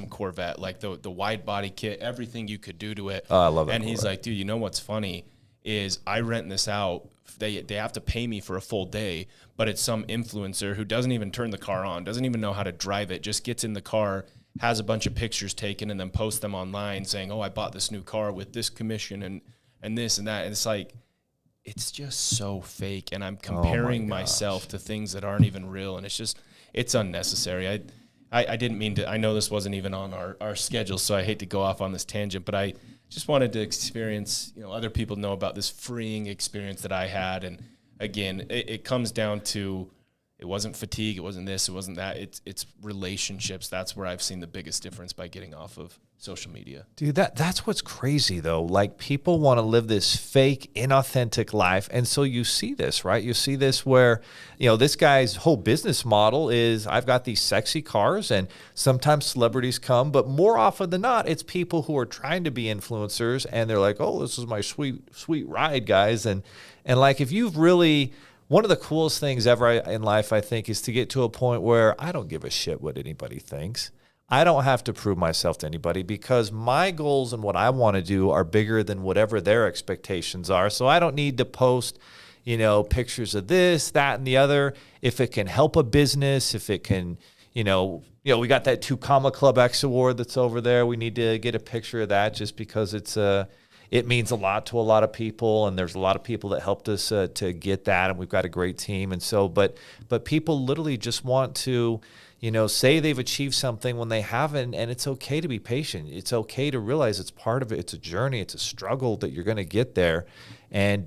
Corvette, like the wide body kit, everything you could do to it. Oh, I love that. And he's like, dude, you know what's funny is I rent this out. They have to pay me for a full day, but it's some influencer who doesn't even turn the car on, doesn't even know how to drive it, just gets in the car, has a bunch of pictures taken, and then posts them online saying, oh, I bought this new car with this commission and this and that. And it's like, it's just so fake. And I'm comparing myself to things that aren't even real. And it's unnecessary. I didn't mean to. I know this wasn't even on our schedule, so I hate to go off on this tangent, but I just wanted to experience, other people know about this freeing experience that I had. And again, it comes down to, it wasn't fatigue, it wasn't this, it wasn't that. It's relationships. That's where I've seen the biggest difference by getting off of social media. Dude, that's what's crazy though. Like, people want to live this fake, inauthentic life. And so you see this, right? You see this where, this guy's whole business model is, I've got these sexy cars, and sometimes celebrities come, but more often than not, it's people who are trying to be influencers, and they're like, oh, this is my sweet ride, guys. And like, if you've really, one of the coolest things ever in life, I think, is to get to a point where I don't give a shit what anybody thinks. I don't have to prove myself to anybody, because my goals and what I want to do are bigger than whatever their expectations are. So I don't need to post, pictures of this, that, and the other. If it can help a business, if it can, we got that 2 Comma Club X award that's over there. We need to get a picture of that just because it means a lot to a lot of people, and there's a lot of people that helped us to get that, and we've got a great team. And so, but people literally just want to, say they've achieved something when they haven't, and it's okay to be patient. It's okay to realize it's part of it. It's a journey. It's a struggle that you're going to get there, and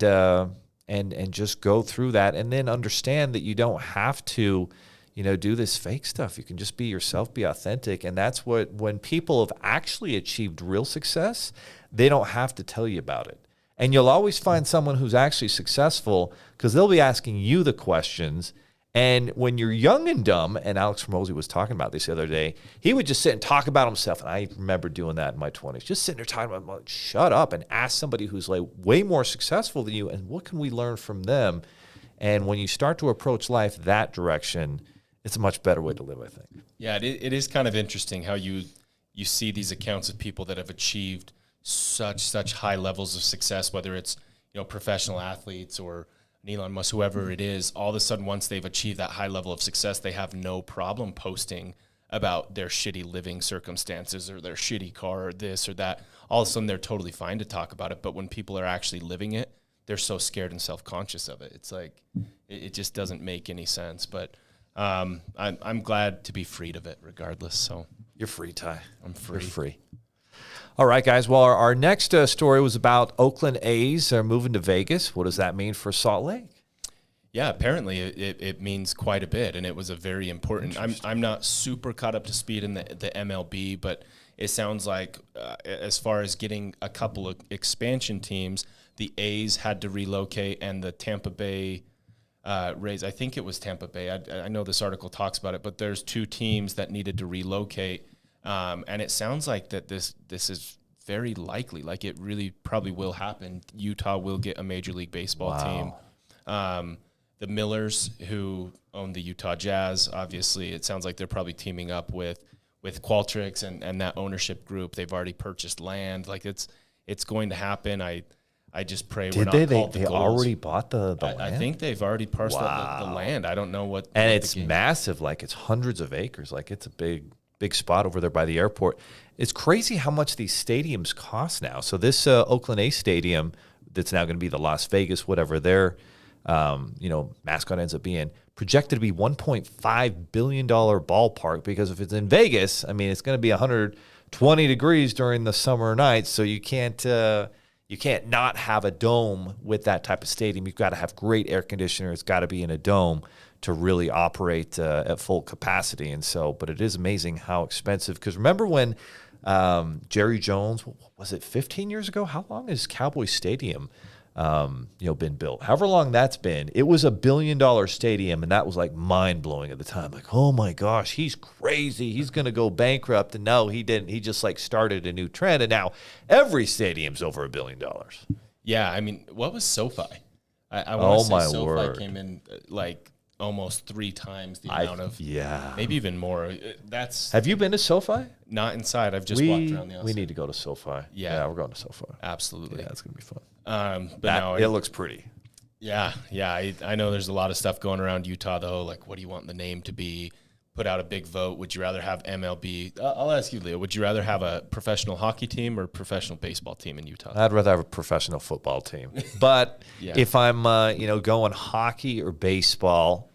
just go through that, and then understand that you don't have to, do this fake stuff. You can just be yourself, be authentic, and that's when people have actually achieved real success, they don't have to tell you about it. And you'll always find someone who's actually successful because they'll be asking you the questions. And when you're young and dumb, and Alex Hormozy was talking about this the other day, he would just sit and talk about himself. And I remember doing that in my 20s, just sitting there talking about, well, shut up and ask somebody who's like way more successful than you, and what can we learn from them? And when you start to approach life that direction, it's a much better way to live, I think. Yeah, it is kind of interesting how you see these accounts of people that have achieved such high levels of success, whether it's professional athletes or Elon Musk, whoever it is. All of a sudden, once they've achieved that high level of success, they have no problem posting about their shitty living circumstances or their shitty car or this or that. All of a sudden, they're totally fine to talk about it. But when people are actually living it, they're so scared and self-conscious of it. It's like it just doesn't make any sense. But I'm glad to be freed of it regardless. So you're free, Ty. I'm free. You're free. All right, guys. Well, our next story was about Oakland A's are moving to Vegas. What does that mean for Salt Lake? Yeah, apparently it means quite a bit, and it was a very important. I'm not super caught up to speed in the MLB, but it sounds like as far as getting a couple of expansion teams, the A's had to relocate, and the Tampa Bay Rays. I think it was Tampa Bay. I know this article talks about it, but there's 2 teams that needed to relocate. And it sounds like that this is very likely, like it really probably will happen. Utah will get a Major League Baseball team. The Millers, who own the Utah Jazz, obviously, it sounds like they're probably teaming up with Qualtrics and that ownership group. They've already purchased land. Like it's going to happen. I just pray we're not called the They goals. already bought the land? I think they've already parceled out the land. I don't know what. And what it's massive. Like it's hundreds of acres. Like it's a big spot over there by the airport. It's crazy how much these stadiums cost now. So this Oakland A's stadium that's now going to be the Las Vegas, whatever their mascot ends up being, projected to be $1.5 billion ballpark, because if it's in Vegas, I mean, it's going to be 120 degrees during the summer nights. So you can't not have a dome with that type of stadium. You've got to have great air conditioner. It's got to be in a dome to really operate at full capacity. And so, but it is amazing how expensive, because remember when Jerry Jones, was it 15 years ago? How long has Cowboy Stadium been built? However long that's been, it was $1 billion stadium, and that was like mind blowing at the time. Like, oh my gosh, he's crazy. He's going to go bankrupt. And no, he didn't. He just like started a new trend, and now every stadium's over $1 billion. Yeah, I mean, what was SoFi? I want to say SoFi word. came in like almost 3 times the amount of, maybe even more. That's Have you been to SoFi? not inside. I've just walked around the outside. We need to go to SoFi. Yeah. We're going to SoFi. Absolutely. Yeah, it's going to be fun. But It looks pretty. Yeah. I know there's a lot of stuff going around Utah, though. Like, what do you want the name to be? Put out a big vote. Would you rather have MLB? I'll ask you, Leo. Would you rather have a professional hockey team or a professional baseball team in Utah? I'd rather have a professional football team. But Yeah. if I'm, going hockey or baseball,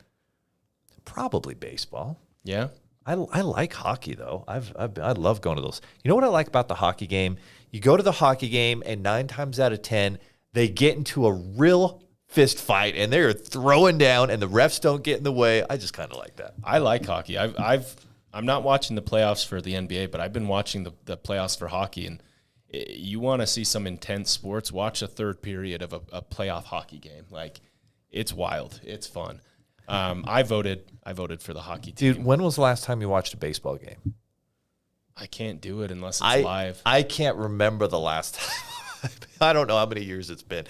probably baseball. Yeah. I like hockey though. I love going to those. You know what I like about the hockey game? You go to the hockey game, and 9 times out of 10, they get into a real fist fight, and they're throwing down, and the refs don't get in the way. I just kind of like that. I like hockey. I'm not watching the playoffs for the NBA, but I've been watching the playoffs for hockey. And you want to see some intense sports, watch a third period of a playoff hockey game. Like, it's wild. It's fun. I voted for the hockey team. Dude, when was the last time you watched a baseball game? I can't do it unless it's live. I can't remember the last time I don't know how many years it's been.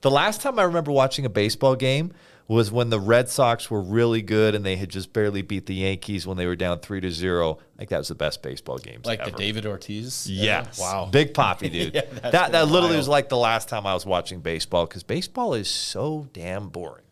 The last time I remember watching a baseball game was when the Red Sox were really good and they had just barely beat the Yankees when they were down 3-0. Like that was the best baseball games Like ever. the David Ortiz? Yes. Wow. Big Poppy, dude. Yeah, that literally wild. was like the last time I was watching baseball because baseball is so damn boring.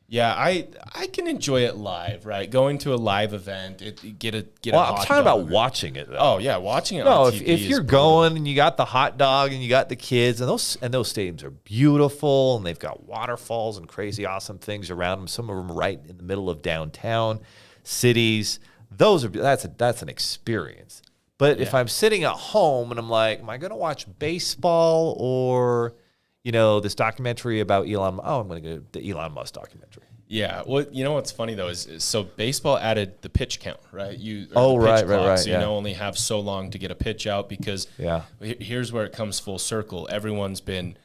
Yeah, I can enjoy it live, right? Going to a live event, get a Well, hot I'm talking dog. about watching it, though. Oh yeah, watching it. No, on if TV you're is brutal. going and you got the hot dog and you got the kids and those stadiums are beautiful and they've got waterfalls and crazy awesome things around them. Some of them right in the middle of downtown cities. That's an experience. But if I'm sitting at home and I'm like, am I going to watch baseball or this documentary about Elon? Oh, I'm going to go to the Elon Musk documentary. Yeah, well, you know what's funny though is so baseball added the pitch count, right? Right. So you only have so long to get a pitch out because Yeah. Here's where it comes full circle. Everyone's been,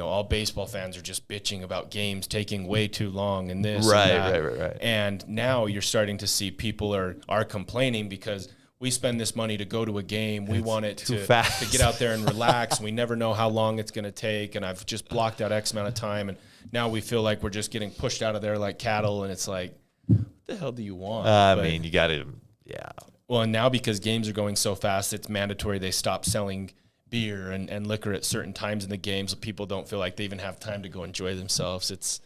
all baseball fans are just bitching about games taking way too long and this Right, and that. right. And now you're starting to see people are complaining because we spend this money to go to a game. We want it too to fast. get out there and relax. We never know how long it's going to take. And I've just blocked out X amount of time. And now we feel like we're just getting pushed out of there like cattle. And it's like, what the hell do you want? I mean, you got to, yeah. Well, and now because games are going so fast, it's mandatory they stop selling beer and liquor at certain times in the games. So people don't feel like they even have time to go enjoy themselves. It's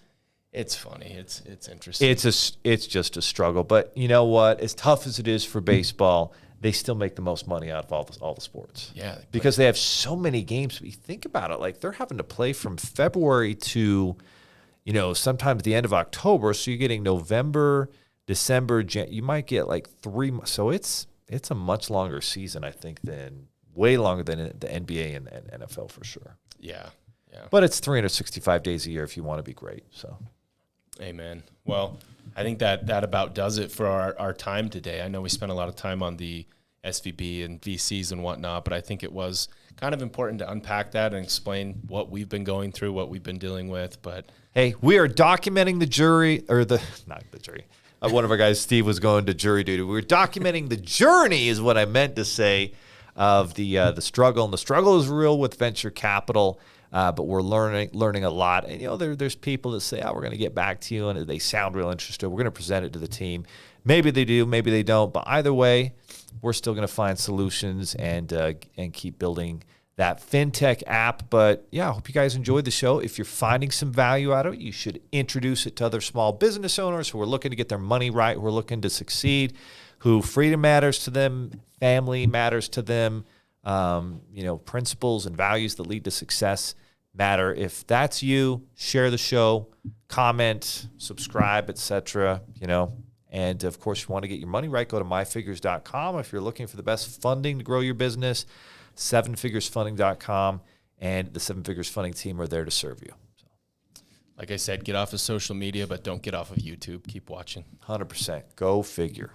funny. It's interesting. It's just a struggle. But you know what? As tough as it is for baseball, they still make the most money out of all the sports. Yeah. Because they have so many games. But you think about it, like they're having to play from February to, sometimes the end of October. So you're getting November, December, you might get like 3 months. So it's a much longer season, I think, way longer than the NBA and NFL for sure. Yeah. But it's 365 days a year if you want to be great. So, amen. Well, I think that about does it for our time today. I know we spent a lot of time on the SVB and VCs and whatnot, but I think it was kind of important to unpack that and explain what we've been going through, what we've been dealing with. But hey, we are documenting the jury, or not the jury. One of our guys, Steve, was going to jury duty. We're documenting the journey, is what I meant to say, of the struggle. And the struggle is real with venture capital. But we're learning a lot. And, there's people that say, we're going to get back to you, and they sound real interested. We're going to present it to the team. Maybe they do, maybe they don't. But either way, we're still going to find solutions and keep building that fintech app. But, yeah, I hope you guys enjoyed the show. If you're finding some value out of it, you should introduce it to other small business owners who are looking to get their money right, who are looking to succeed, who freedom matters to them, family matters to them. Principles and values that lead to success matter. If that's you, share the show, comment, subscribe, etc. And of course, if you want to get your money right, go to myfigures.com. If you're looking for the best funding to grow your business, sevenfiguresfunding.com, and the Seven Figures Funding team are there to serve you. like I said, get off of social media, but don't get off of YouTube. Keep watching. 100%. Go figure.